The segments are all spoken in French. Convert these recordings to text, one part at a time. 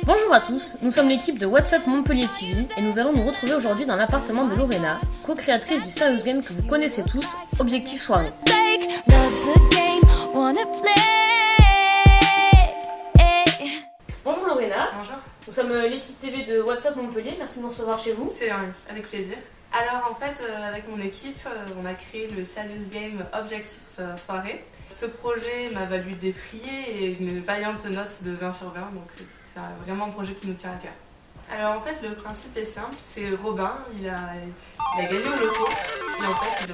Bonjour à tous, nous sommes l'équipe de WhatsApp Montpellier TV et nous allons nous retrouver aujourd'hui dans l'appartement de Lorena, co-créatrice du Serious Game que vous connaissez tous, Objectif Soirée. Bonjour Lorena. Bonjour. Nous sommes l'équipe TV de WhatsApp Montpellier, merci de nous recevoir chez vous. C'est avec plaisir. Alors en fait, avec mon équipe, on a créé le Serious Game Objectif Soirée. Ce projet m'a valu des prix et une vaillante note de 20 sur 20, donc c'est vraiment un projet qui nous tient à cœur. Alors en fait, le principe est simple, c'est Robin, il a gagné au loto et en fait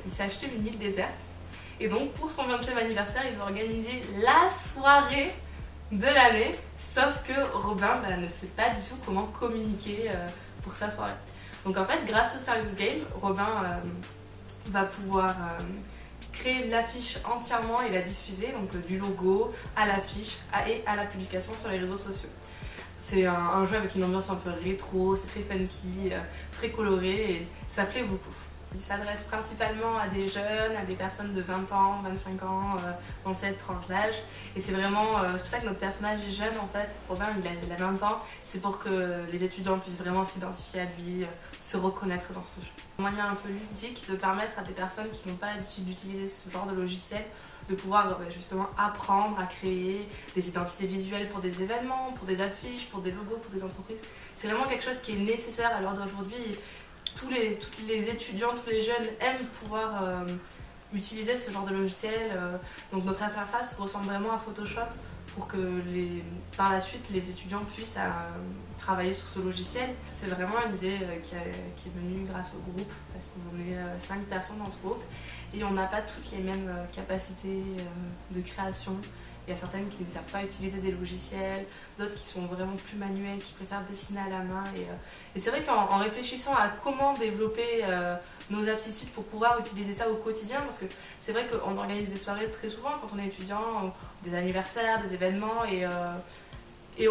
il s'est acheté une île déserte. Et donc pour son 20e anniversaire, il doit organiser la soirée de l'année, sauf que Robin ne sait pas du tout comment communiquer pour sa soirée. Donc en fait, grâce au Serious Game, Robin va pouvoir créer l'affiche entièrement et la diffuser, donc du logo à l'affiche et à la publication sur les réseaux sociaux. C'est un jeu avec une ambiance un peu rétro, c'est très funky, très coloré et ça plaît beaucoup. Il s'adresse principalement à des jeunes, à des personnes de 20 ans, 25 ans, dans cette tranche d'âge. Et c'est vraiment, c'est pour ça que notre personnage est jeune en fait. Robin il a 20 ans, c'est pour que les étudiants puissent vraiment s'identifier à lui, se reconnaître dans ce jeu. Un moyen un peu ludique de permettre à des personnes qui n'ont pas l'habitude d'utiliser ce genre de logiciel de pouvoir justement apprendre à créer des identités visuelles pour des événements, pour des affiches, pour des logos, pour des entreprises. C'est vraiment quelque chose qui est nécessaire à l'heure d'aujourd'hui. Tous les étudiants, tous les jeunes aiment pouvoir utiliser ce genre de logiciel. Donc notre interface ressemble vraiment à Photoshop pour que par la suite les étudiants puissent travailler sur ce logiciel. C'est vraiment une idée qui est venue grâce au groupe parce qu'on est 5 personnes dans ce groupe et on n'a pas toutes les mêmes capacités de création. Il y a certaines qui ne savent pas utiliser des logiciels, d'autres qui sont vraiment plus manuels, qui préfèrent dessiner à la main. Et c'est vrai qu'en réfléchissant à comment développer nos aptitudes pour pouvoir utiliser ça au quotidien, parce que c'est vrai qu'on organise des soirées très souvent quand on est étudiant, des anniversaires, des événements, et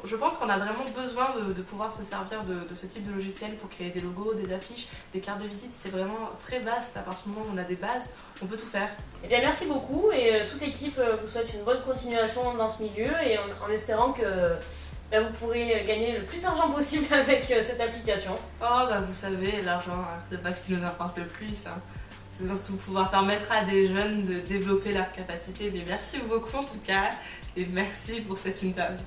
je pense qu'on a vraiment besoin de pouvoir se servir de ce type de logiciel pour créer des logos, des affiches, des cartes de visite. C'est vraiment très vaste, à partir du moment où on a des bases, on peut tout faire. Eh bien merci beaucoup et toute l'équipe vous souhaite une bonne continuation dans ce milieu et en espérant que vous pourrez gagner le plus d'argent possible avec cette application. Oh vous savez, l'argent, c'est pas ce qui nous importe le plus. C'est surtout pouvoir permettre à des jeunes de développer leurs capacités. Mais merci beaucoup en tout cas et merci pour cette interview.